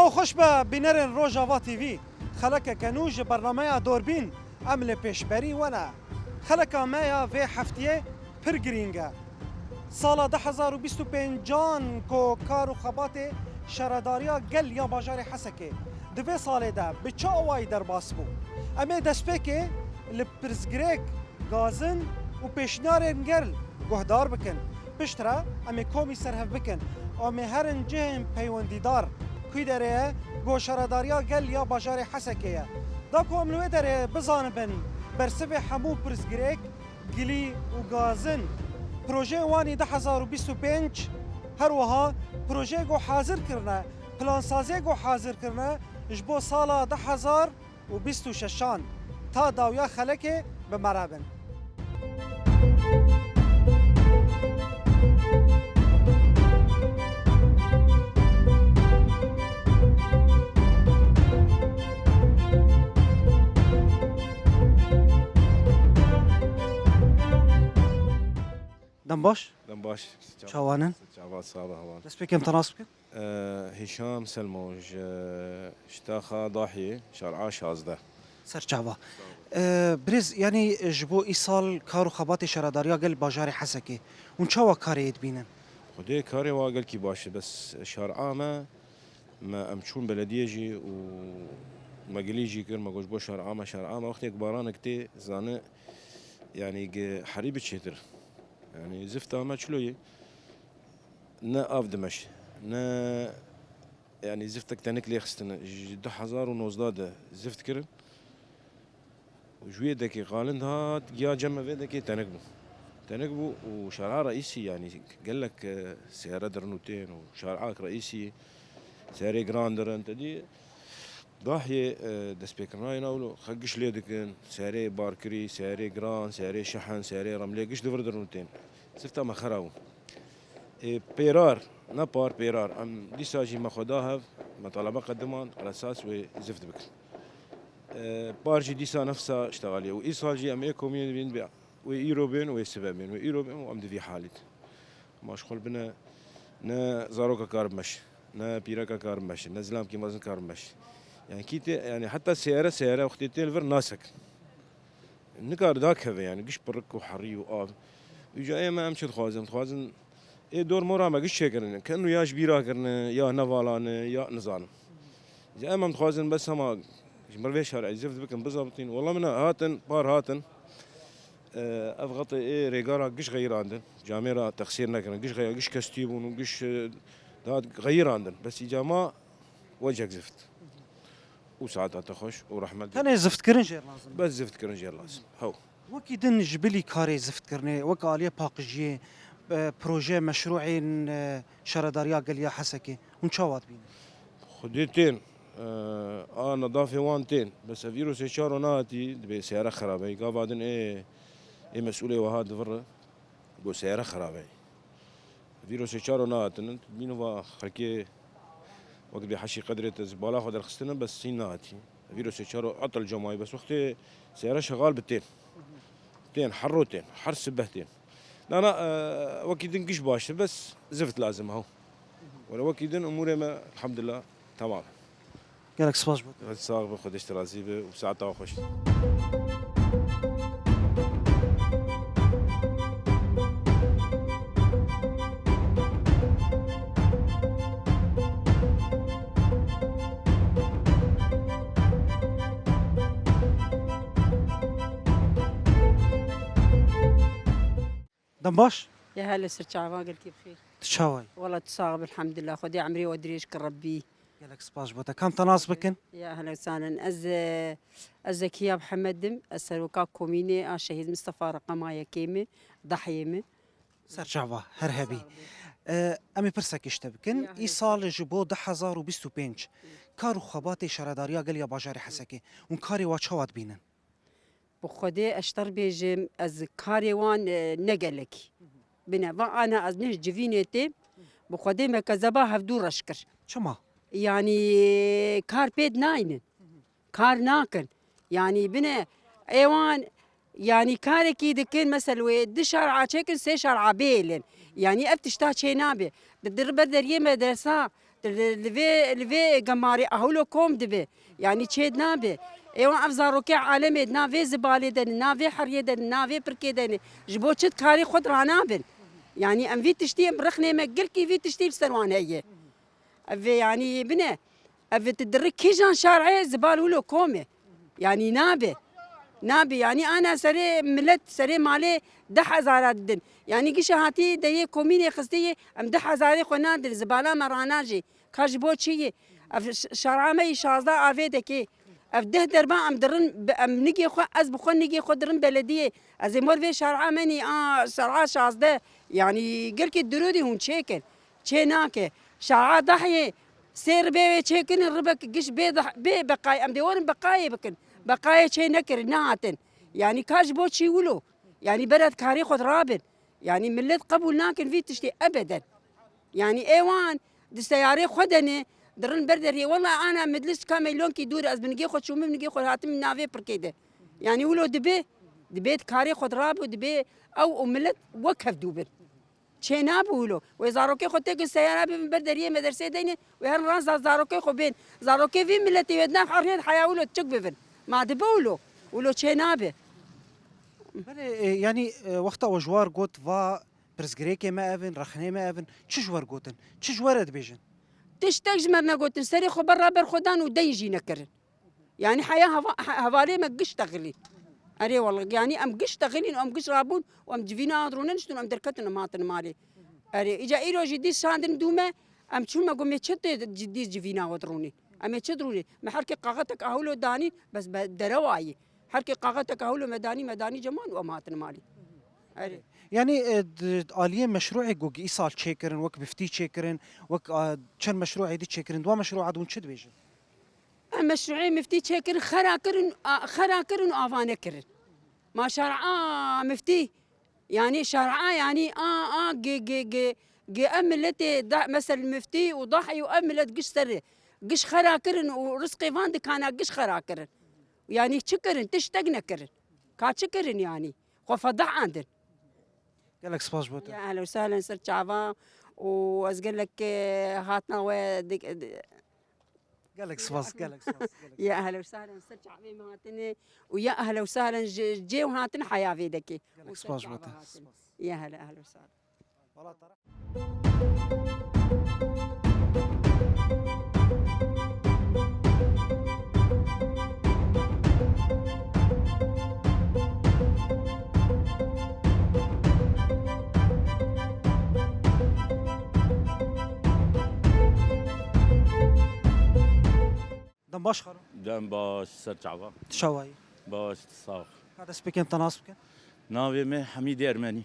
سلام و خوش به بینرین روژاوا تیوی خلک کنوج برنامه دوربین عمل پیشبری ونه خلک مایا و هفتیه پر گرینگه سال 2025 کو کار و خبات شهرداریا گل یا بازار حسکه دوی سال ده به چه اوای در باس بو اما دسپیکه لپرزگریک گازن و پیشنارن گل گهدار بکن پشترا اما کومی سرهف بکن اما هرن جهم پیوندیدار کوی داره گو شهرداریا گل یا بازار حسکه دا کو املوه داره بزانبن برسه همو پرزگریک گلی و گازن پروژه وانی 2025 هر وها پروژه گو حاضر کرنه پلان سازی گو حاضر کرنه جبو سالا 2026 تا داویا خلک به مرابن دم باش؟ دم باش. شوانن؟ شعبات صالح هوان. دسبيك امتى ناصبك؟ هشام سلموج اشتاخا ضاحية شارع شازدة. سر شعبا. برز يعني جبو إيصال كارو خباتي شهرداريا قل باجاري حسكي ونشاوا كاري يدبينن؟ خدي كاري واقل كي باش بس شارع ما أمشون بلدية جي وما قلي جي كر ما قوش بو شارع ما وقت كباران كتي زانه يعني حريبة شتر. يعني زفتها ما شلوي نا افدمش نا يعني زفتك تانك لي خستنا 2019 زفت كرن وجوية دكي قالن هات يا جمع في دكي تنقبو وشارع رئيسي يعني قال لك سيارة درنوتين وشارعك رئيسي سيارة جراندر انت دي ضاحية دسبيكرنا يناولو خقش ليدكن سيارة باركري سيارة جران سيارة شحن سيارة رملية قش دفر درنوتين سفتا ما خراو بيرار نبار بيرار ام دي ساجي ما خداها مطالبة قدمان على اساس وزفت بك بارجي ديسا نفسها اشتغالية وايصالجي ام ايكومين بين بيع وايروبين وسبابين وايروبين وام في حالت مشغول بنا نا زاروكا كارب مش نا بيراكا كارب مش نا زلام كي مازن كارب مش يعني كيت يعني حتى السيارة وقتين الفر ناسك نكار ذاك هذا يعني قش برك وحري وآب يجا ايه ما امشي تخوازن ايه دور مورا ما قش شكرنا كانه يا شبيرا كرنا يا نفالان يا نزان اذا ما تخوازن بس ما مرفي شارع زفت بكم بالضبطين والله من هاتن بار هاتن افغط ايه ريغارا قش غير عندن جاميرا تخسير نكرن قش غير قش كستيبون وقش داد غير عندن بس اجا ما وجهك زفت وساعتها تخش ورحمة كان زفت كرنجير لازم بس زفت كرنجير لازم هو وكي دن جبلي كاري زفت كرني وكاليا باقجي بروجي مشروعين شهرداريا قال يا حسكي ونشاوات بينا خديتين انا ضافي وانتين بس فيروس يشارو ناتي بسيارة خرابة قا بعدين ايه مسؤولية وهذا فرة بو سيارة خرابة فيروس يشارو ناتن بينو خلكي وقت بيحشي قدرة زبالة خد الخستنا بس سيناتي فيروس يشارو عطل جماعي بس وقت سيارة شغال تين حروتين حر سبهتين لا وقت دنقش باش بس زفت لازم هو ولا وقت دن اموري ما الحمد لله تمام قالك سباش بك صار باخذ اشترازي وساعتها خوش دم باش يا هلا سر شعبان قال كيف خير تشاوي والله تصاغب الحمد لله خدي عمري وادري اشكر ربي قالك سباش بك كم تناصبكن يا هلا وسهلا كيا محمد السروكا كوميني الشهيد مصطفى رقمايا كيمي ضحيمي سر شعبا هرهبي امي برسك اشتبكن ايصال جبو 2025 كارو خباتي شهرداريا قال يا باجاري حسكي ونكاري واتشاوات بينن بخدي اشتر بيجم از كاريوان نقلك بنا انا از نهج جفينيتي بخدي ما كذبا هفدور اشكر شما يعني كار بيد ناين كار ناكن يعني بنا ايوان يعني كاركي دكين مثلا ودشار عاشكن سيشار عبيلن يعني افتشتا شي نابي بدر بدر يما درسا لفي جماري أهولو كوم دبي يعني تشيد نابي ايوان افزارو كي عالمي نافي زبالي دن نافي حريه دن نافي بركي دن جبو تشد كاري خضر عنابن يعني ام في تشتي مرخني ما قل كي في تشتي بسروان هي في يعني بنا في تدرك كيجان شارعي زبال ولو كومي يعني نابي يعني انا سري ملت سري مالي 10,000 دن يعني قش هاتي دي كوميني خستي ام 10,000 خنا دن زباله مراناجي كاجبو تشي شارع ما يشازا افيدكي افده دربا ام درن ام نجي خو از بخو نجي خو درن بلديه از مول في شارع مني شارع شازده يعني قلك الدرودي هون شيكل شيناك شارع ضحيه سير بي شيكن الربك قش بي بقاي ام ديور بقاي بكن بقايا شي نكر ناتن يعني كاجبو شي ولو يعني بلد كاري خد رابن يعني ملت قبل ناكن في تشتي ابدا يعني ايوان دستياري خدني درن بردري والله انا مدلس كامل لون كي دور از بنجي خد شو بنجي خد هاتم نافي بركيده يعني ولو دبيت كاري خد راب ودبي او ملت وكف دوبن شيناب ولو وزاروكي خدتك السياره بين بردريه مدرسه دينه وهر راس زاروكي خو بين زاروكي في ملتي ودنا حريه حياه ولو تشك بفن ما دبولو ولو شينابه بله يعني وقتا وجوار قوت فا برزگریک ما اون رخنه ما اون چه جوار قوتن چه جوار بیجن تشتاج مرنا قلت سري خبر رابر خدان وديجي نكرن يعني حياه هوالي ما قش تغلي اري والله يعني ام قش تغلين وام قش رابون وام جفينا درونن شتون ام دركتنا ماتن مالي اري اجا ايرو جدي ساندن دوما ام شو ما قوم يتشت جدي جفينا ودروني ام يتشدروني ما حركي قاغتك اهولو داني بس درواي حركي قاغتك اهولو مداني جمان وماتن مالي اري يعني آلیه مشروع گوگی ایسال چیکرن وک بفتی چیکرن وک چند مشروع دی چیکرن دو مشروع عدون چه بیجن مشروعي مفتي شكر خراكرن وافانا كرن ما شرعا مفتي يعني شرعا يعني جي املتي مثل مفتي وضحي واملت قش سري قش خراكرن ورزقي فاند كان قش خراكرن يعني شكرن تشتقنا كرن كات شكرن يعني وفضح عندن قالك سباش بوتا يا اهلا وسهلا سر شعبان وازقل لك هاتنا قالك سباس قالك سباس يا اهلا وسهلا سر شعبي مهاتني ويا اهلا وسهلا جي وهاتنا حياه في دكي قالك سباش بوتا يا هلا اهلا وسهلا والله ترى دم باش خرا دم باش سر شعبان تشاوي باش تصاف هذا سبيكن تناسبك ناوي مي حميد ارمني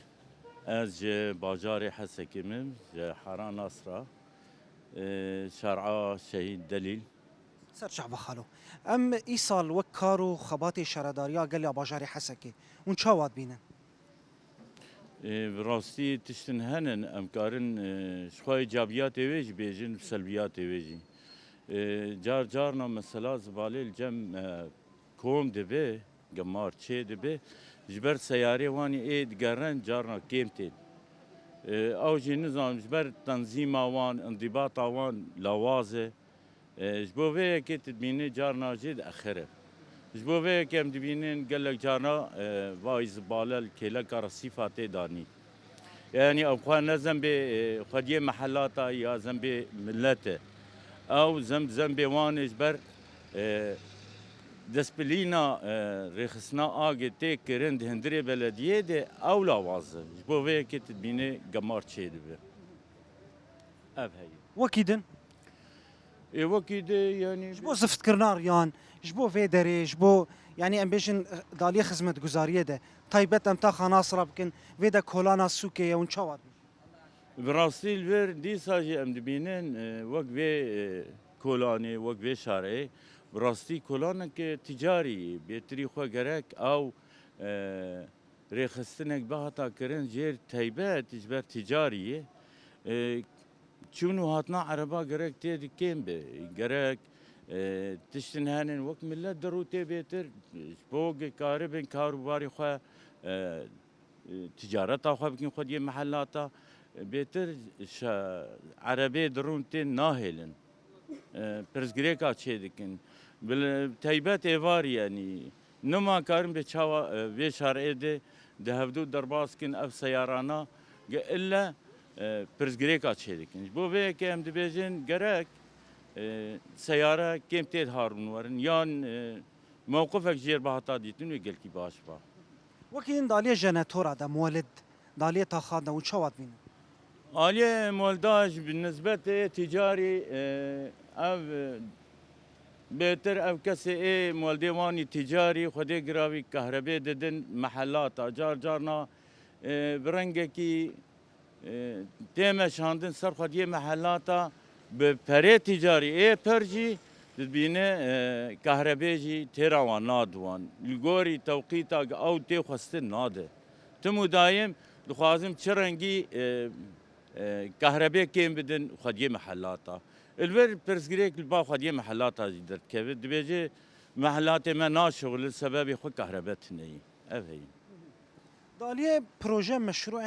از باجاري حسكمم حران ناصرة شارع شهيد دليل سر شعب خالو ام ایسال وکارو خبات شرداریا قال يا باجاري حسكي ون شاوات بينا براستي تشتنهنن امكارن شوي ايجابيات ويج بيجن سلبيات ويجي جارنا مثلا زبالة الجم كوم دبي جمار شيء دبي جبر سيارة واني ايد قرن جارنا كيمتين اوجي نظام جبر تنظيم وان انضباط وان لوازه جبوه كي تدبيني جارنا جد اخره جبوه كي ام دبينين قال لك جارنا واي زبالة الكيلا كرصيفاتي داني يعني ابخوان لازم بي خديه محلاتا يا زنبي ملته او زنبي وان جبر دسبلينا رخصنا اجي تيك كرند هندري بلديه دي او لوازه جبوه كي تدبيني قمار شي دبي اب هي وكيدن وكيد يعني جبو زفت كرنار يان جبو فيدري جبو يعني ام بيشن داليه خدمه گزاريه ده طيبت ام تا خناصره بكن فيدا كولانا سوكي ون شاوات براستي الفير دي ساجي ام دبينين وقفي كولاني وقفي شارعي براستي كولانا تجاري بيتري خو جرك او رخصتنك بهتا كرن جير تايبات جبر تجاري شنو هاتنا عربا جرك تيد كيم بي جرك تشتنهانن وقت ملت دروتي بيتر فوق كاربن كاروباري خو تجارتا خو بكين خدي محلاتا بهتر عربي درونتين ناهلن پرزگریکا چه دکن بل تایبت ایوار یعنی نما کارم به چاوا و شارع ده دهودو درباس کن اف سیارانا الا پرزگریکا چه دکن بو به که هم دبیجن گرک سیاره کم تید هارون ورن یان موقفك جير بهاتا ديتن ويقال كي باش با وكين داليه جناتورا دا مولد داليه تاخادنا وشوات بين آلية مولداج بالنسبة تجاري أو بهتر أو كسي إيه مولدواني تجاري خدي قراوي كهرباء ددن محلات جار جارنا برنجكي تيمة شاندن سر خدي محلاتا بپره تجاری ای پرجی دبینه کهربایی تراوان نادوان لگوری توقیتا او تی خسته ناده تمو دایم دخوازم چرنگی کهربایی کم بدن خدیه محلاتا الور پرسگریک البا خدیه محلاتا جدرد که دبیجه محلات ما ناشغل سبب خود کهربات نی اوهی داليه بروجه مشروع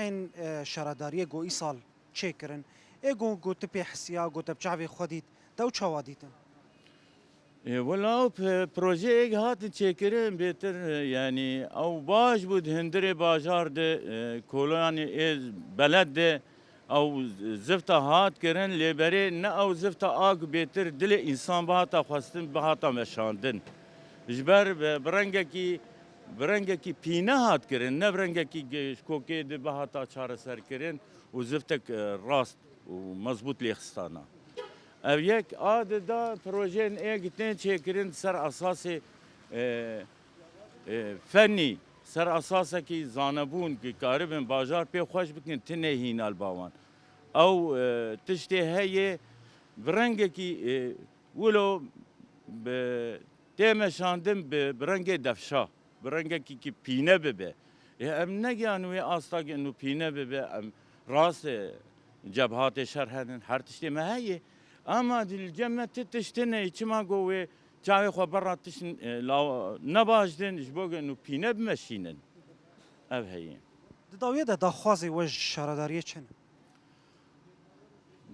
شراداريه جو ايصال تشيكرن ايجو جو تبي حسيا جو تبشعبي خديت تو شواديتن ولا بروجه هات تشيكرن بيتر يعني او باش بود هندري بازار ده كولاني بلد ده او زفتا هات كرن لبري نه او زفتا اگ بيتر دل انسان بهاتا خواستن بهاتا مشاندن جبر برنگکی پینه هات کرن نه برنگکی شکوکی ده بهاتا چاره سر کرن و زفتک راست و مضبوط لیخستانا او یک آده دا پروژین ایگتن چه کرن سر اساس فنی سر اساس کی زانبون کی کاربن بازار پی خوش بکن تنه هینال باوان او تشتی هی برنگکی ولو تیمشاندن برنگ دفشا برنگه کی پینه ببه ام نگیان وی آستا که انو پینه ببه ام راست جبهات شرحن هر تشتی مهیه اما دل جمع تشتنه چما گوه چاوی خو برا تشن نباجدن جبوگ انو پینه بمشینن او هیه داویه ده داخوازی وج شراداریه چنه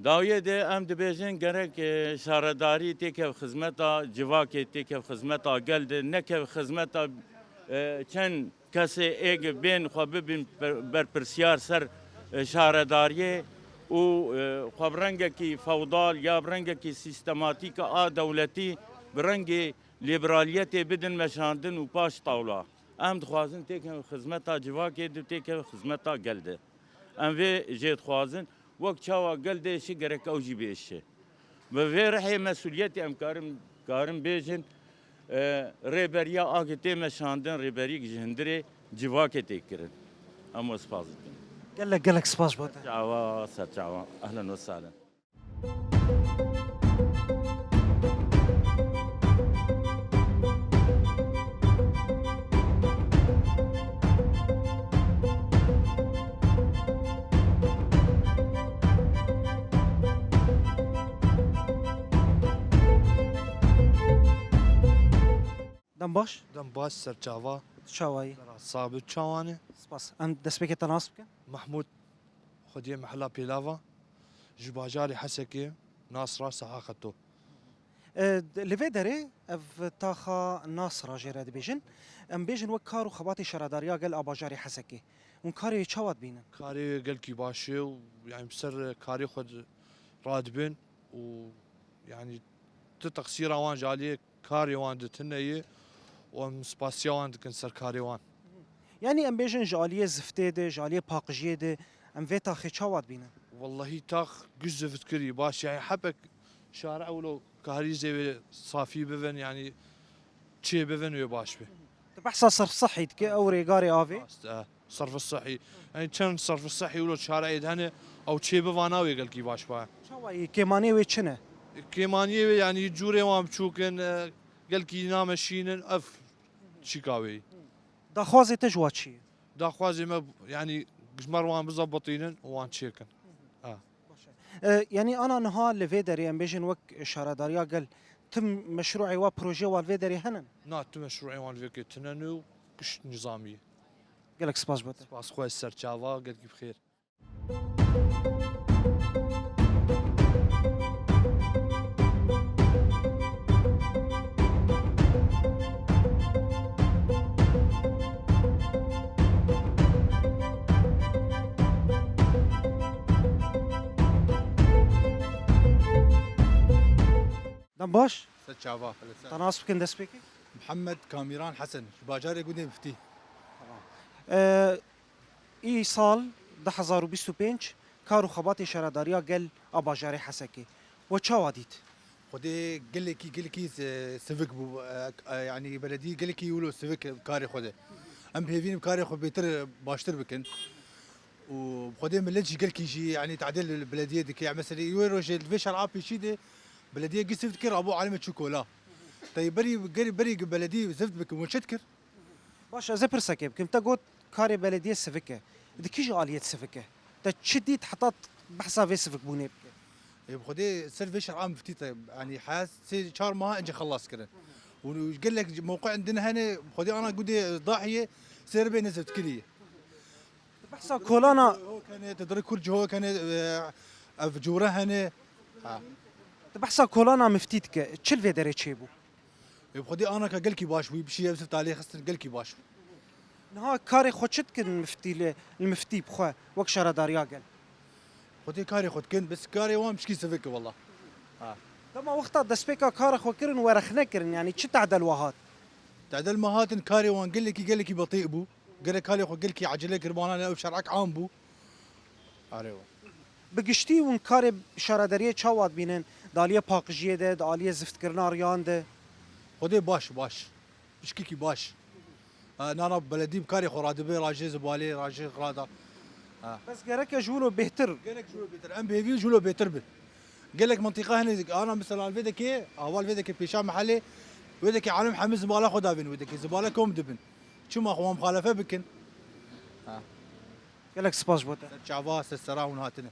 داویه ده ام دبیجن گرک شارداری تیکه خدمتا جواکی تیکه خدمتا گلده نکه خدمتا چند کسی ایگ بین خواب بین بر پرسیار سر شارداریه و خواب رنگه کی فودال یا رنگه کی سیستماتیک آ دولتی برنگه لیبرالیت بدن مشاندن و پاش طاولا ام دخوازن تیکه خدمتا جواکی دو تیکه خدمتا گلده ام وی جید خوازن وقت چاوا گلده شی گرک اوجی بیشه و وی رحی مسئولیتی ام کارم بیجن ریبریا آگتی مشاندن ریبری جهندری جواکه تکرن اما سپاس دکن قال لك سباش بوتا چاوا سر چاوا اهلا وسهلا دم باش دم باش سر چاوا شواي صابت چاوانه سباس ام دسبك تناسب كن محمود خديه محلا بيلافا جباجاري حسكي ناصرة سحاقته لفيدري اف تاخا ناصرة جيراد بيجن ام بيجن وكارو خباتي شراداريا قال اباجاري حسكي ونكاري تشوات بينا كاري قال كي باشي ويعني بسر كاري خد رادبن ويعني تتقصير وان جالي كاري وان دتنيه ومسباسيا وان دكن سر كاري وان يعني ام بيجن جاليه زفتيده جاليه باقجيده ام فيتا خي تشوات بينا والله تاخ جزء فكري باش يعني حبك شارع ولو كهري زي صافي بفن يعني تشي بفن ويباش به بحث صرف صحي تكي او ريغاري افي صرف الصحي يعني كان صرف الصحي ولو شارع يدهنه او تشي بفانا ويقال كي باش با شواي كيماني ويتشنه كيمانيه يعني جوري وام تشوكن قال كي نامشينن اف شيكاوي داخوازي تجوات شي داخوازي ما يعني مروان بزبطينن وان تشيكن يعني انا نها لفيدري ام بيجن وك شراداريا قال تم مشروعي وبروجي والفيدري هنن نات مشروعي وان فيك تننو كش نظامي قال لك سباس بوتا باس خويا السر تشافا قال كي بخير باش شافا تناسب كن دست بکی محمد كاميران حسن باجاري قودي مفتي ای سال 2025 کار و خبات شهرداریا گل آباجاری حسکی و چه وادید؟ خدي قال لك سيفيك بو يعني بلدي قال لك يقولوا سيفيك كاري خدي ام بهيفين بكاري خو بيتر باشتر بكن وخدي من ليش قال لك يجي يعني تعديل البلديه ديك يعني مثلا يوروج الفيش العاب يشيد بلديه قص تذكر ابو علامه شوكولا طيب بري بلديه زفت بك وشتكر باش از پرسکه بکم تا گفت کار بلدیه سفکه دکی آلیت سفکه تا چدید حطت بحثا في سفك بوني طيب خدي سر فيش العام فتي طيب يعني حاس سي شهر ما انجي خلص كده وقال لك موقع عندنا هنا خدي انا قدي ضاحيه سير بين نزلت كليه بحثا كولانا هو كان تدرك كل هو كان في جوره هنا بحثا كولانا مفتيتك تشل في دري تشيبو خدي انا قال لك باش وي بشي يوسف عليه خاصه قال لك باش نها كاري خدشت كن المفتي بخوا وك شهر داريا قال خدي كاري خد كن بس كاري وام مشكي سفك والله لما وقتها دسبيكا كار خو كرن ورخنا كرن يعني تش تعدل وهات تعدل مهات كاري وان قال لك بطيء بو قال لك كاري خو قال لك عجله كربان انا شرعك عام بو ايوه بقشتي ون كاري شهر داريا تشاوات بينن داليه باقجيه ده داليه زفت كرنا ريان ده خدي باش مشكيكي باش انا بلدي بكاري خو رادبي راجي زبالي راجي غرادا بس قالك جولو بهتر قال لك جولو بيتر ام بي جولو بيتر قال لك منطقه هنا انا مثلا فيدك اول فيدك بيشام محلي ودك عالم حمز زباله خدا بين ودك زباله كوم دبن شو ما هو مخالفه بكن قال لك سباش بوتا شعباس السرا ونهاتنا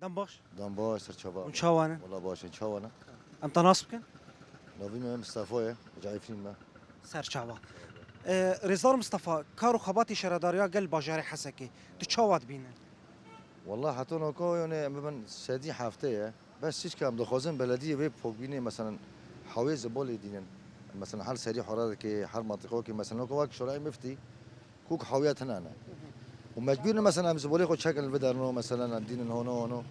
دم باش دام باش سر شباب ونشاوانا والله باش ان شاء الله انت ناصبكن نوفي ما مصطفى جاي فين ما سر شعبا رزار مصطفى كارو خباتي شهرداريا قال باجاري حسكي تشاوات بينن والله حتى كو يعني من سادي حافته بس ايش كام دخوزن بلديه بي فوق بيني مثلا حوي زبول دينن مثلا حال سريع حراره كي حال منطقه كي مثلا كو وقت شرعي مفتي كوك حويات هنا ومجبورنا مثلا زبولي خد شكل بدرنو مثلا دينن هونو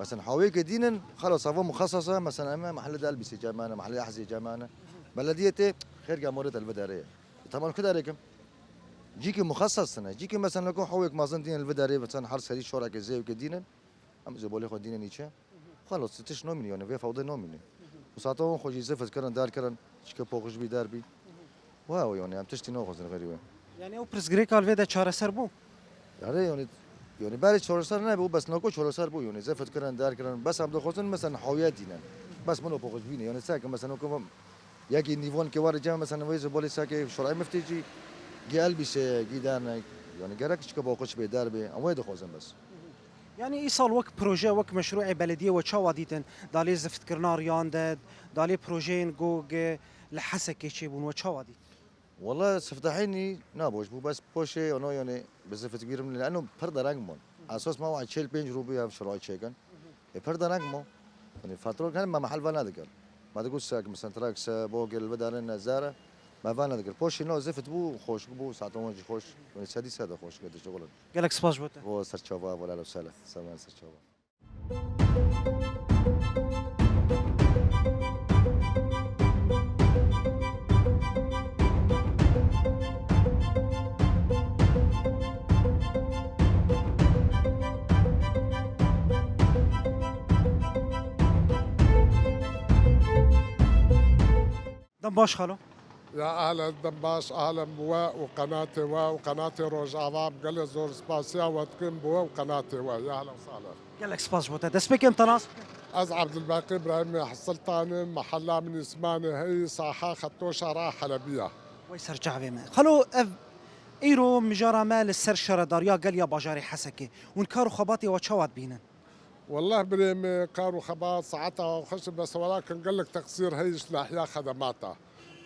مثلا حويك دينن خلاص صفه مخصصه مثلا اما محل دلبسي جمانه محل احزي جمانه بلديتي خير قامورة البداريه طبعا كده عليكم جيكي مخصص سنه جيكي مثلا لكم حويك مازن دين البداريه مثلا حر سري شورك زي وكدينن ام زبولي خد دينن يچه خلاص تش نو مليون في فوضى نو مليون وساعتهم خوجي زفت كرن دار كرن شكا بوخش بي داربي واو يعني ام تشتي نو غزن غريبه يعني او برزغريك الفيدا چاره سر بو يعني برای چهارسر نه بس نکو چهارسر بو یعنی زفت کردن دار کردن بس هم دخوتن مثلا حویت دینن بس منو پوخش بینه یعنی ساک مثلا کو یکی نیوان که وارد جمع مثلا ویز بولی ساک شرعی مفتیجی گل بیشه گیدن يعني جرك شكا بوقش بيدار بي أوي دخوزن بس يعني إيصال وك بروجي وك مشروع بلدية وشوا ديتن دالي زفت كرنا ريان داد دالي بروجين جوج لحسك يشيبون وشوا ديت والله سفتحيني نابوش بو بس بوشي أنا يعني بزفت كبير من لأنه فرد رقمون أساس ما واحد شيل بينج روبي في شرايط شيكن فرد رقمه يعني فترة كان ما محل فانا ذكر ما تقول ساك مثلا تراكس بوجل بدارنا زارة ما فانا ذكر بوشي نو زفت بو خوش بو ساعتون جي خوش يعني سادي سادة خوش قد شغلن قالك سباش بوتا هو سر شباب ولا لو سلا سلام سر شباب دنباش خالو يا اهلا دنباش اهلا بوا وقناتي وقناه روج عظام قال زور سباسيا وتكون بوا وقناتي يا اهلا وسهلا قالك سباش بوتا دسبك انت ناس از عبد الباقي ابراهيم حصلتاني محلة من اسماني هي صاحة خطوشة راح حلبية ويسر جعبي ما خلو ايرو مجارة مال السر شرداريا قال يا باجاري حسكي ونكارو خباطي وشوات بينا والله بريم كانوا خباط ساعتها وخش بس ولكن قال لك تقصير هيش ناحية خدماتها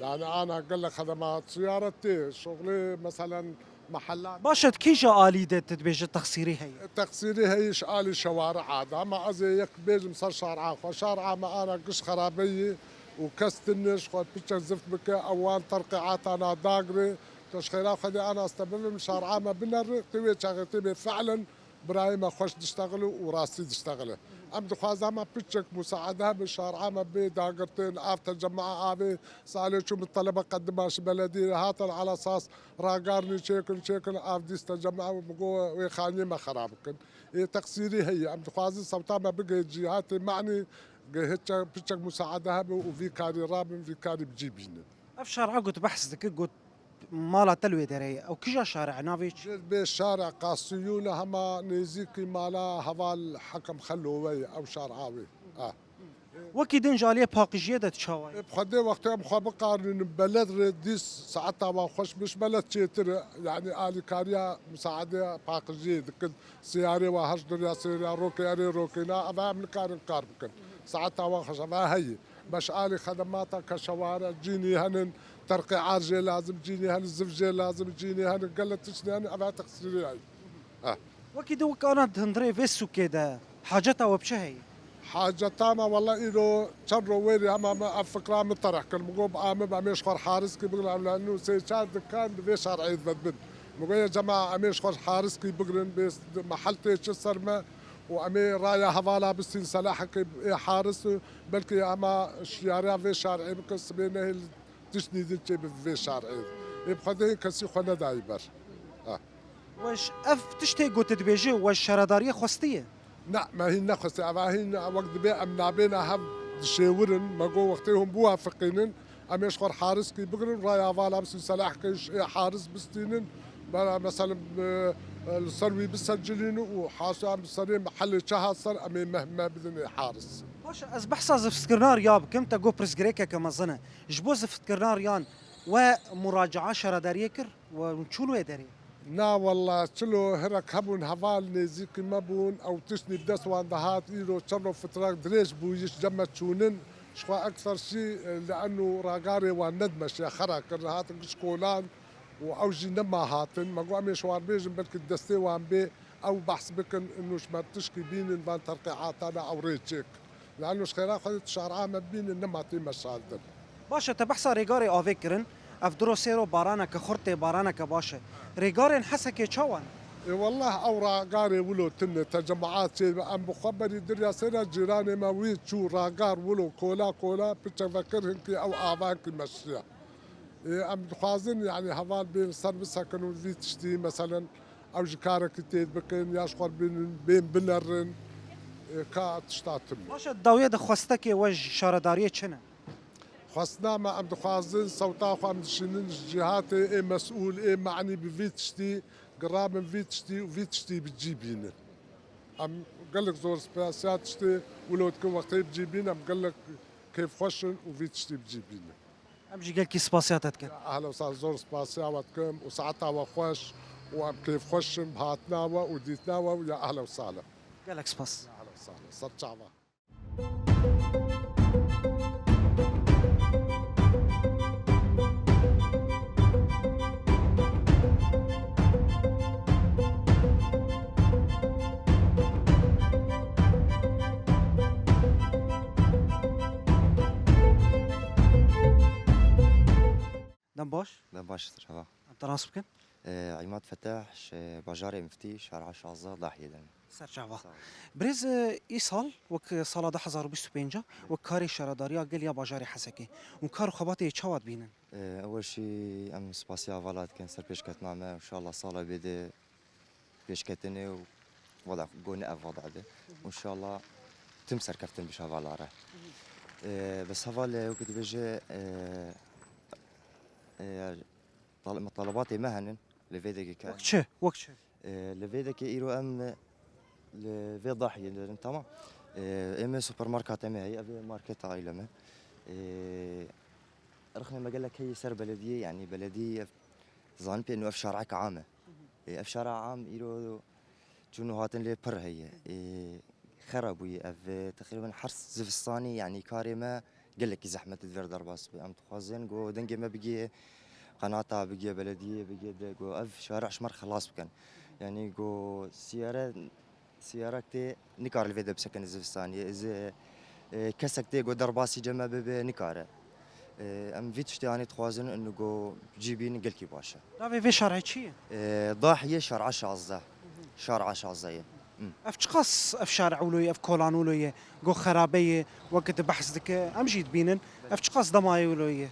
يعني انا قال لك خدمات سيارتي شغلي مثلا محلات باشا كيجا آلي ده تتبيج تقصيري هي تقصيري هيش آلي شوارع عاد ما أزي يك بيج مصر شارعة وشارعة ما أنا قش خرابية وكستنش خو بيتشر زفت بك أول ترقيعات أنا داقري تشخيرا خدي أنا استبب من شارعة ما بنر توي شغلتي فعلا براي ما خوش تشتغلوا وراسي تشتغله ام دخوازا ما بيتشك مساعدة بالشارعة ما بي داقرتين آفت الجماعة آبي سالي شو بالطلبة قدماش بلدية هاتل على أساس راقارني شكل آف ديست الجماعة وبقوا ويخاني ما خرابكن إيه تقصيري هي ام دخوازي صوتا ما بقى جهات معني هيك بيتشك مساعدة وفي كاري رابن في كاري بجيبين اف شارع قلت بحث ذكي قلت مالا تلوي دري او كيجا شارع نافيتش بالشارع قاسيون هما نيزيكي مالا هوا الحكم خلوي او شارعاوي وكي دين جاليه باقجيه ده تشاوي بخدي وقتها مخابقة بلد رديس ساعتها وخش مش بلد شيتر يعني آلي كاريا مساعدة باقجية دكن سياري وهجدر يا سياري روكي روكينا أبا من كارن كاربكن ساعتها وخش أبا هي باش آلي خدماتها كشوارع جيني هنن ترقيعات جي لازم جيني هن الزفجي لازم جيني هن قلت تشني هن أبا تقصيري هاي وكي دو كانت هندري فيسو كده حاجتها وبشهي حاجة تاما والله إلو شرو ويري أما أفكرا مطرح كان مقوم آمن بأميش خور حارس كي بقول لأنه سيشاد كان بفيش عيد بدبن مقول يا جماعة أميش خور حارس كي بقولن بس محلتي شسر ما وأمي رايا هوالا بسين سلاح كي حارس بلكي أما شياريا في شارعي بكس بينه تشني دلتي بفي شارعي يبقى كسي خونا دايبر واش اف تشتي قلت تبيجي واش شراداريه خستيه لا ما هي نقص هن وقت بيع أمنا بينا هم شاورن ما جو وقتهم بوافقين أم يشخر حارس كي بقرن رايا فالا بس سلاح كيش حارس بستينن مثلا السروي بسجلين وحاسو عم بصير محل شهر صار أمي مهما بدن حارس باش از بحثا زفتكرنار ياب كمتا جو بريس جريكا كما زنا جبو زفتكرنار يان ومراجعه شراداريه كر ونشونو يدري نا والله شلو هرك هبون هفال نزيك مبون او تشني بدس واندهات ايرو شلو فترات دريش بويش جمع تشونن شخوا اكثر شيء لانه راقاري واندمش يا خرا كرهات شكولان واوجي نما هاتن ما قوامي شوار بيجن بلك الدستي وان بي او بحث بكن انه ما تشكي بين بان ترقيعات انا او ريتشيك لانه شخيرا خدت شارعه ما بين انما تيما شالدن باشا تبحثا ريغاري افيكرن اف درو سيرو بارانا كخرتي بارانا كباشا ريغارين حسكي تشوان والله أورا قاري ولو تن تجمعات شيء أم بخبري دريا سنة جيراني ما ويت شو راقار ولو كولا بتفكرهن كي أو آباك مشيا أم خوازن يعني هفال بين سربسها كانوا في تشتي مثلا أو جكارة كتير بكين ياشقر بين بنرن كا تشتاتم باشا الداوية ده خواستكي وج شاردارية چنه خاصنا ما أم خوازن صوتا خو أم دشنن جهاتي مسؤول معني بفيتشتي قراب من فيتشتي وفيتشتي بتجيبين أم قال لك زور سباسيات تشتي ولو تكون وقتها بتجيبين أم قال لك كيف خوشن وفيتشتي بتجيبين امجي قال كي سباسياتك كده أهلا وسهلا زور سباسيا وتكم وساعتها وخوش وأم كيف خوشن بهاتناوا وديتناوا ويا أهلا وسهلا قال لك سباس أهلا وسهلا صرت شعبا دم باش دم باش ترحبا انت راسب كن عماد فتاح باجاري مفتي شارع شازا ضاحية داني سر جعبا بريز ايصال وك سالا ده 2025 وك كاري شراداريا قال يا باجاري حسكي وكارو خباتي تشوات بينن أول شيء أم سباسيا فالات كان سر بيشكت معنا إن شاء الله صالة بيدي بيشكتني ووضع قوني أف وضع ده وإن شاء الله تمسر كفتن بش هفالارة بس هفال وكت بيجي طلباتي مهنن لفيدك كان وقت شو لفيدك إيرو أم لفي ضاحية تمام إما سوبر ماركت إما هي أبي ماركت عائلة رخنا ما قال لك هي سر بلدية يعني بلدية ظن بأنه في شارعك عامة في شارع عام إيرو جنو هاتن لي بر هي خربوي أف تقريبا حرس زفستاني يعني كارمة قال لك زحمة تدير درباس بأم تخازن جو دنجي ما بقي قناطة بقي بلدية بقي جو أف شارع شمر خلاص بكن يعني جو سيارة كتي نكار الفيدا بسكن الزفستانية إذا كسك تي جو درباسي جمع بنكاره ام فيت شتاني تخوازن انه جو جيبين قلكي باشا نافي في شارع چیه؟ ضاحيه شارع شازده شارع شازده اف قص اف شارع ولويه اف كولان ولويه جو خرابيه وقت بحث دك امشي تبينن اف قص دماي ولويه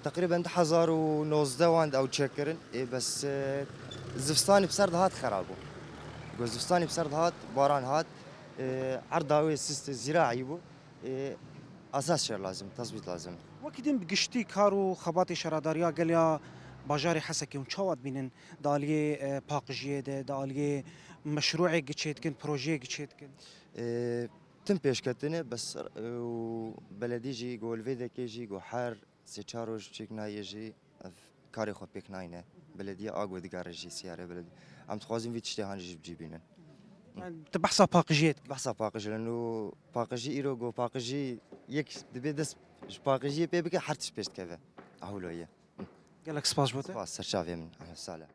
تقريبا 1019 واند او تشكرن بس زفستاني بسرد هات خرابو جو زفستاني بسرد هات باران هات عرضاوي سيست زراعي بو اساس شر لازم تظبيط لازم وكدين بقشتي كارو خباتي شراداريا قال يا باجاري حسكي وشوات بينن داليه باقجيه داليه مشروعي قشيتكن بروجي قشيتكن تم بيشكتني بس بلدي جي قول فيدا كيجي قو حار سيتشاروج تشيكنا يجي كاري خو بيكناينه بلديه اقوى دقارجي سياره بلدي عم تخوازين في تشتهان جيبينن تبحثها باقجيت بحثها باقجي لانه باقجي ايرو قو باقجي يك دبي دس باقجي بيبك حرتش بيشت كذا اهولو هي قال لك سباس بوتا سباس سرشافي من اهلا وسهلا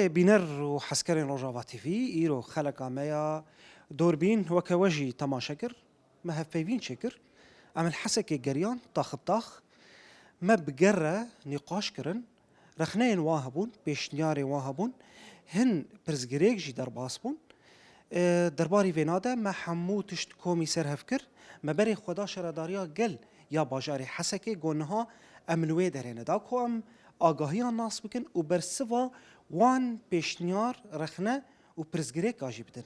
بينر وحسكرين روجافا تي في ايرو خلقا ميا دوربين وكوجي تماشكر ما هفيفين شكر عمل حسكي جريان طاخ بطاخ ما بقرة نقاش كرن رخنين واهبون بيشنياري واهبون هن برزجريك جي درباسبون درباري فينادا ما حمو تشت كومي سر هفكر ما بري خدا شرداريا قل يا باجاري حسكي قونها املوي درين داكو ام آگاهی الناس بکن و برسوا وان پیشنیار رخنه و پرزگریک آجی بدن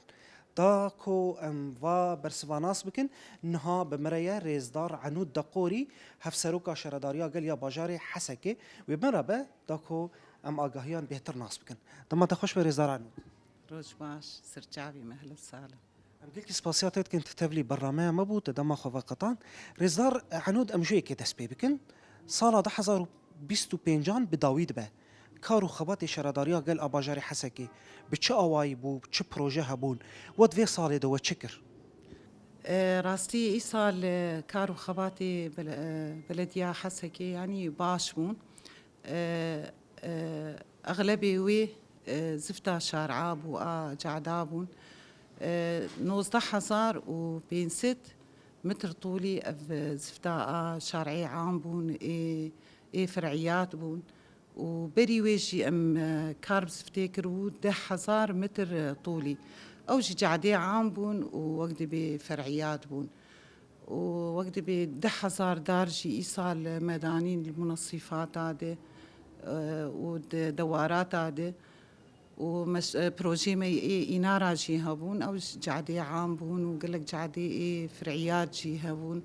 دا کو ام و برسوا ناس بکن نها بمریا ریزدار عنود دقوری هف سروکا شرداریا گل یا باجاری حسکه و مرابه دا کو ام آگاهیان بهتر ناس بکن دما تخوش به ریزدار عنود روز باش سرچاوی مهل السالم ام قلت سپاسیاتت كنت تتبلي برنامج مبوت دما خو قطان ریزدار عنود ام جوی که دست بکن سال 2025 بداوید به کارو خبات شرداریا گل آباجاری حسکی به چه آوایی بو به چه پروژه هبون ود وی سال دو چکر راستی ای سال کارو خباتی بلدیا حسکی يعني باش بون اغلبی وی زفتا شارعاب و جعدابون 19,500 متر طولي زفتا شارعي عام بون اي فرعيات بون وبري ويجي ام كارب زفتيكر و 10,000 متر طولي او جي جعدي عام بون ووقت بفرعيات بون ووقت ب 10,000 دار جي ايصال ميدانين المنصفات هذا ودوارات هذا ومش بروجي ما إنارة جي هبون أو جعدي عام بون وقلك جعدي فرعيات جي هبون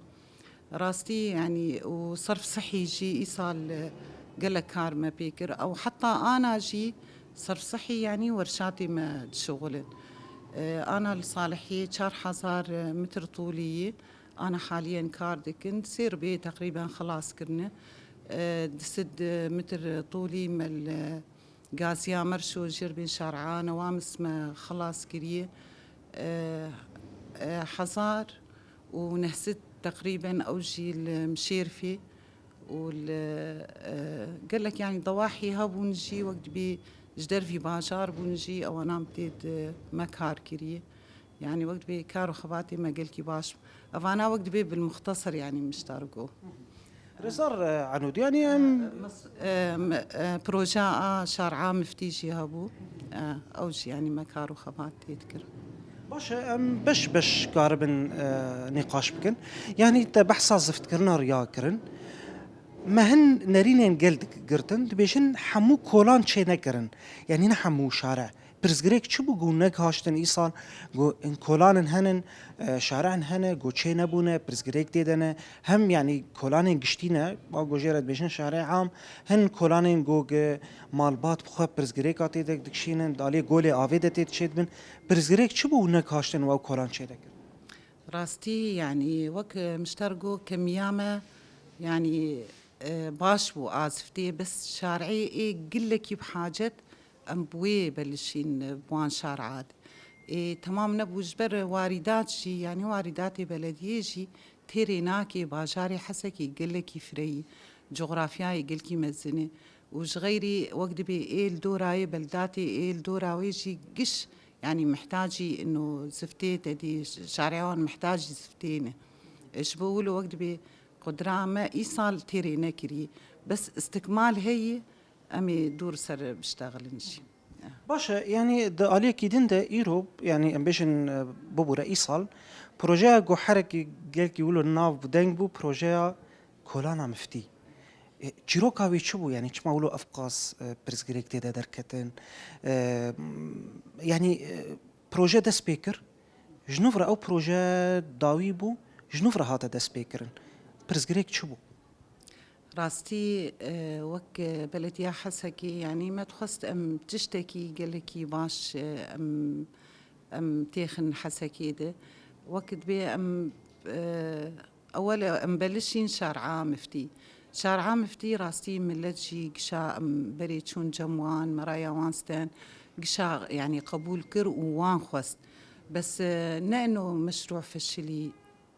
راستي يعني وصرف صحي جي إيصال قلك كار ما بيكر أو حتى أنا جي صرف صحي يعني ورشاتي ما شغلن أنا لصالحية 4,000 متر طولية أنا حاليا كاردكن سير بي تقريبا خلاص كرنا دسد متر طولي مال غازيا مرشو جربين شارعا نوامس ما خلاص كريه حزار ونهست تقريبا اوجي المشيرفي قال لك يعني ضواحي هابون نجي وقت بي جدر في باجار بونجي او انا متيد مكار كريه يعني وقت بي كارو خباتي ما قلكي باش افانا وقت بي بالمختصر يعني مشتاركو رزار عنود يعني بروجا شارعة مفتيجي هابو أوجي يعني مكارو خبات يذكر باشا بش قاربن نقاش بكن يعني انت بحثا زفت كرنا ريا كرن ما هن نرينين قلد قرتن بيشن حمو كولان شي نكرن يعني نحمو شارع برزگریک چه بگو نگهاشتن ایسان گو ان کلان هنن شارعن هنه گو چه نبونه برزگریک دیدنه هم يعني کلان گشتینه با گوجرد بشن شارع عام هن کلان گو مالبات بخو برزگریک آتی دکشینن دالی گول آویده تید شد بن برزگریک چه بگو نگهاشتن و کلان چه دکر راستي يعني وك مشترقو كميامة يعني باش بو آزفتي بس شارعي قلك بحاجة أم بوي بلشين بوان شارعات تمام نبو جبر واردات جي يعني واردات بلدية جي تيريناكي باجاري حسكي قلك فري جغرافياي قلكي مزني وجغيري وقت بي الدوراي بلداتي الدوراوي جي قش يعني محتاجي انه زفتي تدي شارعون محتاجي زفتينه ايش بقولوا وقت بي قدرة ما ايصال تيرينا كري بس استكمال هي امي دور سر بشتغل نجي باشا يعني دا عليك دندا ايروب يعني امبيشن بوبو رئيسال بروجيا جو حركي قالك يقولوا الناف بدنج بو بروجيا كولانا مفتي تشيروكاوي تشبو يعني تشما ولو افقاس برزغريك تيدا دركتن يعني بروجي دا سبيكر جنوفرا او بروجي داويبو جنوفرا هاتا دا سبيكرن برزغريك تشبو راستي وك بلديا حسكي يعني ما تخصت ام تشتكي قالكي باش ام تيخن حسكي ده وقت بي ام اولا ام بلشين شارعا مفتي شارعا مفتي راستي ملتجي قشا ام بريتشون جموان مرايا وانستان قشا يعني قبول كر ووان خست بس نانو مشروع فشلي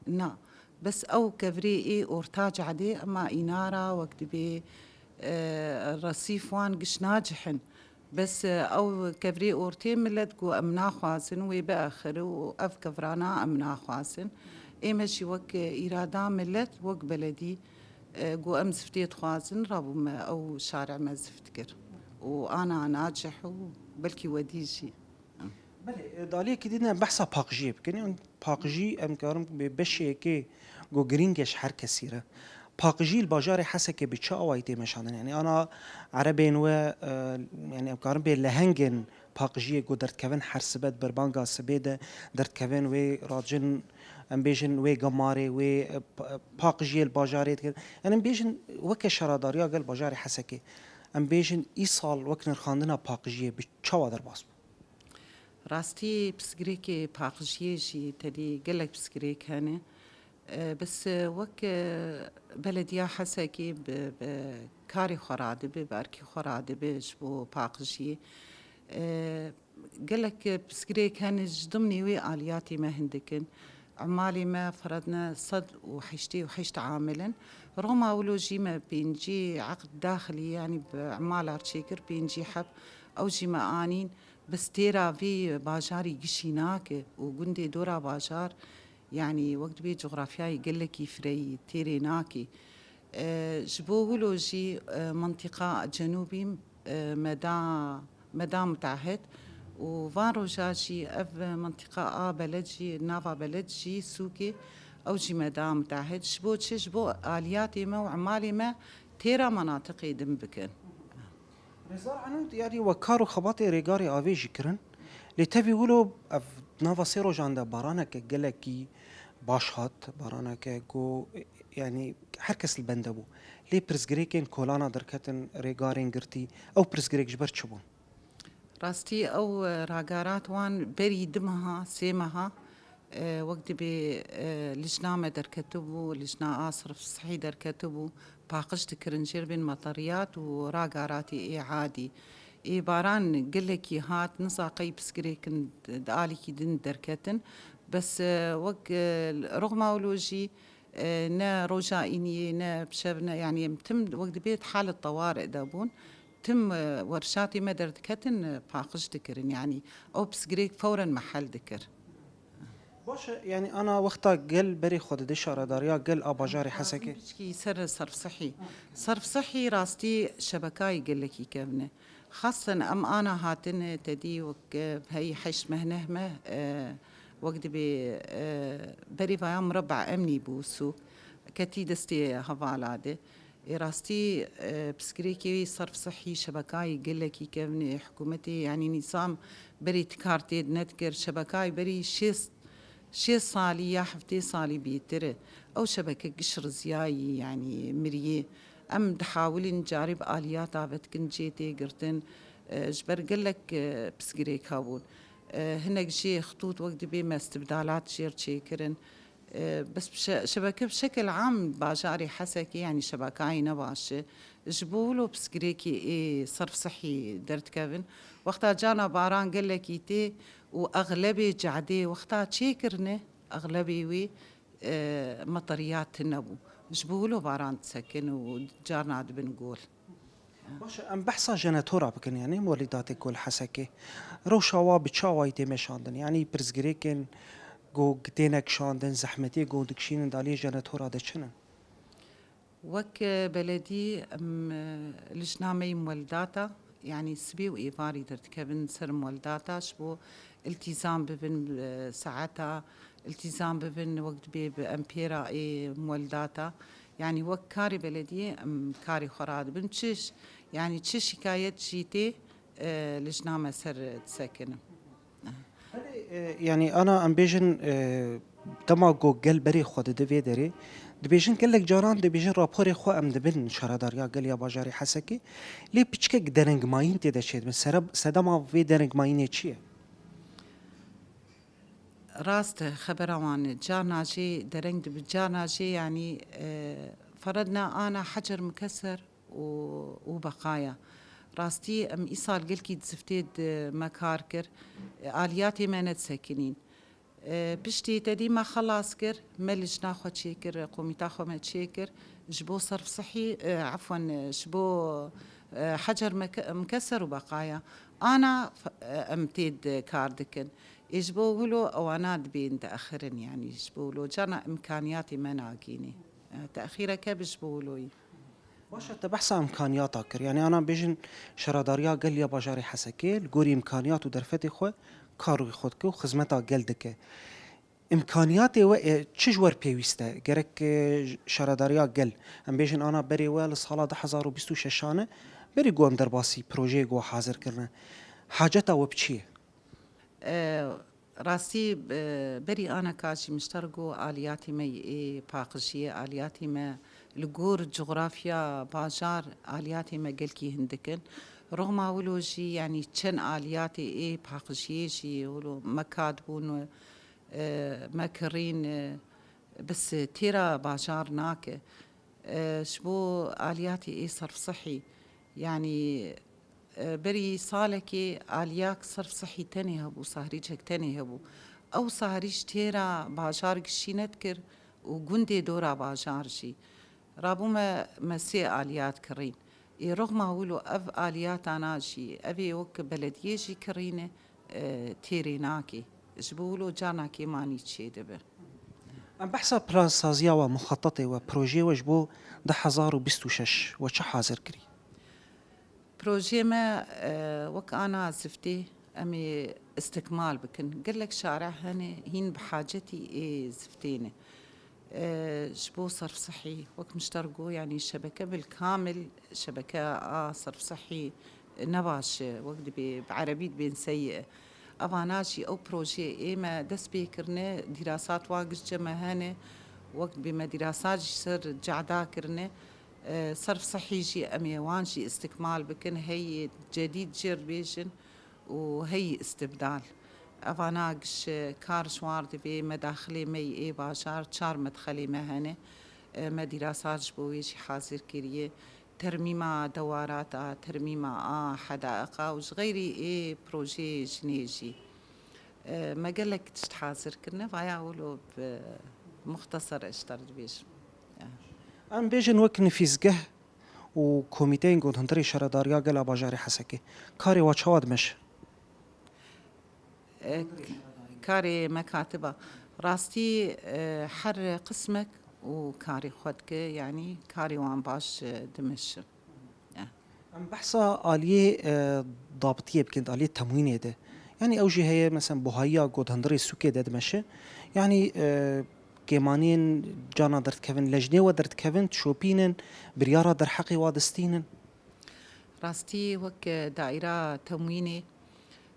نا بس او كفري اورتاج عدي اما انارة وقت بي الرصيف وان قش ناجحن بس او كفري اورتين ملت قو امنا خواسن ويباخر واف كفرانا امنا خواسن ايمشي وك ارادا ملت وك بلدي قو ام زفتيت خواسن رابو ما او شارع ما زفتكر وانا ناجح وبلكي وديجي بله دالي كدينا بحثا باقجي بكني باقجي ام كارم ببشي كي جو جرينجش حر كثيره باقجي الباجاري حسكي بتشا وايتي مشانن يعني انا عربين و يعني ام كارم لهنجن باقجي جو درت كفن حرسبت بربانغا سبيده درت كفن و راجن ام بيجن و جماري و باقجي الباجاري يعني ام بيجن وك شراداريا قال باجاري حسكي ام بيجن ايصال وكنر خاندنا باقجي بتشا ودر باس راستي بسكريكي باقجي جي تدي قالك بسكريك هنا بس وك بلديا حسكي بكاري خرادبي باركي خرادبي جبو باقجي قالك بسكريك هنا جدمني وي آلياتي ما هندكن عمالي ما فرضنا صد وحشتي وحشت عاملا رغم أولوجي ما بينجي عقد داخلي يعني بعمال أرشيكر بينجي حب أو جي ما آنين بس تيرا في باجاري قشيناك وقندي دورا باجار يعني وقت بي جغرافياي قلكي فري تيريناكي جبوهلو جي منطقة جنوبي مدام متعهد وفارو جاجي اف منطقة بلدجي نافا بلدجي سوكي او جي مدام متعهد جبو آلياتي ما وعمالي ما تيرا مناطقي دم بكن رزار عنود يعني وكارو خباطي ريغاري آفيجي كرن لتبي ولو اف نافا سيرو جاندا بارانك قلكي باشهات بارانك جو يعني حركس البندبو لي برزغريكين كولانا دركتن ريغارين قرتي او برزغريك جبرت شبون راستي او راغارات وان بري دمها سيمها وقت بي لجنا دركتبو لجنا اصرف صحي دركتبو باقش تكرنجير بين مطريات وراغاراتي عادي باران قلكي هات نساقي بسكريكن داليكي دن دركتن بس وق رغم اولوجي نا رجائني نا بشبنا يعني تم وقت بيت حالة طوارئ دابون تم ورشاتي ما دركتن باقش ذكرن يعني او بسكريك فورا محل ذكر باشا يعني انا وقتها قل بري خود دي شارداريا قل اباجاري حسكي بشكي سر صرف صحي راستي شبكاي قل لك كابنه خاصة ام انا هاتن تدي وك هي حش مهنهمه وقت بي بري فيا مربع امني بوسو كتي دستي هفالاده راستي بسكريكي صرف صحي شبكاي قل لك كابنه حكومتي يعني نظام بري تكارتي نتكر شبكاي بري شي صالي يا حفتي صالي بيتر او شبكه قشر زياي يعني مريه ام تحاولي نجارب اليات عفتكن جيتي قرتن جبر قلك بسكريك هاون هناك شي خطوط وقت بما استبدالات شير شيكرن بس شبكة بشكل عام باجاري حسكي يعني شبكاي نباشة جبولو بسكريكي إيه صرف صحي درت كافن وقتها جانا باران قال لك يتي وأغلبي جعدي وقتها تشيكرنا أغلبي وي مطريات تنبو جبولو باران تسكن وجارنا عاد بنقول باش ام بحثا جناتورا بكن يعني مولدات كل حسكي روشاوا بتشاوا مشاندن يعني برزغريكن جو قتينك شاندن زحمتي جو دكشين دالي جناتورا دچنن وك بلدي لجنامي مولداتا يعني سبي وإيفاري درت كابن سر مولداتا شبو التزام ببن ساعتها التزام ببن وقت بأمبيرا إي مولداتا يعني وك كاري بلدي كاري خراد بن تشش يعني تشش شكاية جيتي لجنامة سر تسكن يعني انا ام بيجن تما جو قل بري خود دبي دري دبيجن قال لك جاران دبيجن رابوري خو ام دبن شراداريا قال يا باجاري حسكي لي بيچك درنگ ماين تي دشيد من سرب سدما في درنگ ماين چيه راست خبر وان جارناجي درنگ بجارناجي يعني فرضنا انا حجر مكسر وبقايا راستي ام ايصال قلكي تزفتيد مكاركر الياتي ما نتسكنين بشتي تدي ما خلاص كر ملج ناخو تشيكر قومي تاخو ما تشيكر جبو صرف صحي عفوا جبو حجر مكسر وبقايا انا امتيد كاردكن يجبو له اوانات بين تاخرن يعني يجبو له جانا امكانياتي ما ناقيني تاخيره كبجبو له باشا تبحث امكانياتك يعني انا بيجن شراداريا قال يا باجاري حسكي الجوري امكانيات ودرفتي خو كارو خودك وخدمتا قلدك امكانياتي و تشجور بيويستا جرك شراداريا قال ام بيجن انا بري وال صاله 2026 بري قوم درباسي بروجي جو حاضر كرنا حاجتها وبشي راسي بري انا كاشي مشترقو الياتي مي باقشيه الياتي ما الجور جغرافيا باجار الياتي ما قلكي هندكن رغم ولوجي يعني تشن الياتي اي باقشيشي ولو مكادبون مكرين بس تيرا باجار ناك شبو الياتي اي صرف صحي يعني بري صالكي الياك صرف صحي تاني هبو صهريجك تاني هبو او صهريج تيرا باجار قشي نذكر وقندي دورا باجار جي رابوما مسي اليات كرين رغم هولو اف اليات انا جي ابي وك بلديه جي كرينه تيريناكي جبولو جاناكي ماني تشيدبه ام بحثا بلان سازيا ومخططي وبروجي وجبو 2026 وش حاضر كري بروجي ما وك انا زفتي امي استكمال بكن قال لك شارع هين بحاجتي ايه زفتينه جبو صرف صحي وقت مشترقو يعني الشبكة بالكامل شبكة صرف صحي نباش وقت بعربية بين سيئة أفاناشي أو بروجي إما دس بيكرنا دراسات واقش جمهانة وقت بما دراسات سر جعدا كرنا صرف صحي جي أميوان جي استكمال بكن هي جديد جربيشن وهي استبدال أفاناقش كار شوارد في مداخلي مي إيه باشار شار مدخلي مهنة ما دراسات جبويش حاضر كريه ترميمة دوارات ترميمة حدائق وش غيري إيه بروجي جنيجي ما قالك تحاضر كرنا فيا أولو بمختصر اشترت بيش ام بيجن وك نفيزقه وكوميتين قد هندري شراداريا قال باجاري حسكي كاري واتشواد مش كاري مكاتبة راستي حر قسمك وكاري خدك يعني كاري وان باش دمش ام بحثا آلية ضابطية بكنت آلية تموينية ده يعني اوجي هي مثلا بوهايا قد هندري سوكي ده دمشة يعني كيمانين جانا درت كفن لجنة ودرت كفن تشوبينن بريارة در حقي وادستينن راستي وك دائرة تمويني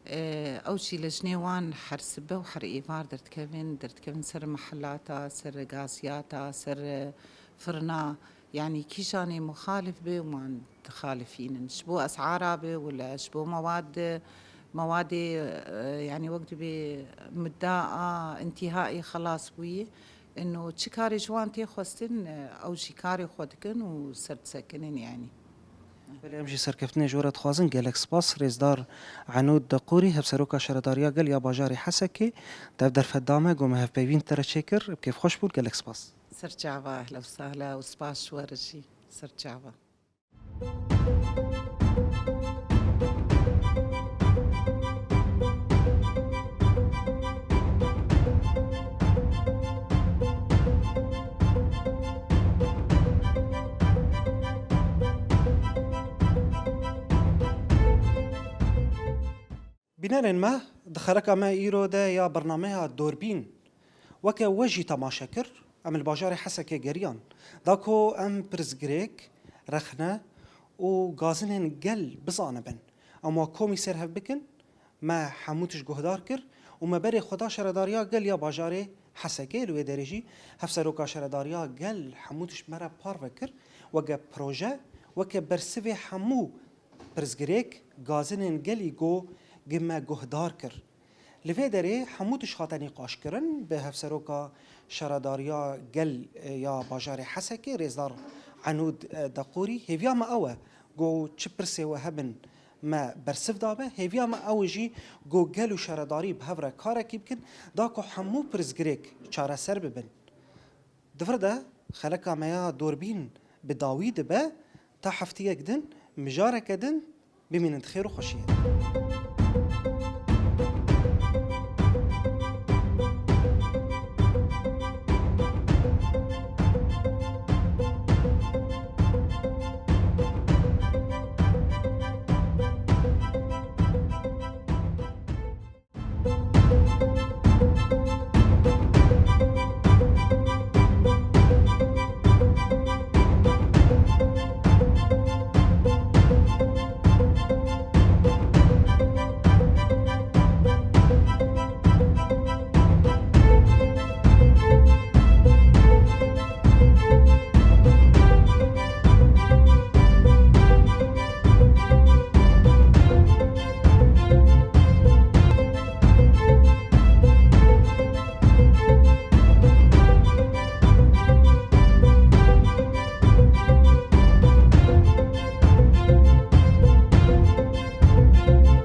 أو شي لجنيوان حرسبة وحر إيفار درت كفن سر محلاتا سر غاسياتا سر فرنا يعني كيشاني مخالف به وما تخالفين شبو أسعارها به ولا شبو مواد يعني وقت بمدة انتهائي خلاص بوي انه چی کاری جوان تی خواستن او چی کاری خود کن و سرد سکنن يعني. بله امجی سرکفتنی جورت خوازن گلک سپاس رزدار عنود دقوری هفسروکا شرداریا گل یا باجاری حسکی در فدامه گم هف پیوین تر چکر کیف خوش بود گلک سپاس. سرچعبا اهلا وسهلا وسباس شوارجي سرچعبا. بنان ما دخلك ما إيرو دا يا برنامج دوربين وكا وجي تماشاكر ام الباجار حسكي جريان داكو ام برزغريك رخنا و غازنين قل بزانبن اما كوميسير هف بكن ما حموتش جهدار كر وما بري خدا شرداريا قل يا باجاري حسكي لو درجي هفسروكا شرداريا قل حموتش مرا بار بكر وكا بروجا وكا برسفي حمو برزغريك غازنين قلي جو جما جهدار كر لفي داري حموتش خاطني قاش كرن به هفسروكا شرداريا قل يا باجاري حسكي ريزدار عنود دقوري هيفيا ما أوى جو تشبرسي وهبن ما برسف دابه هيفيا ما أوجي جو قلو شرداري بهفرا كارك يمكن داكو حمو برزغريك شارع سرب بن دفردا خلقا ميا دوربين بداويد با تا حفتية جدن مجارة كدن بمين خير وخشيه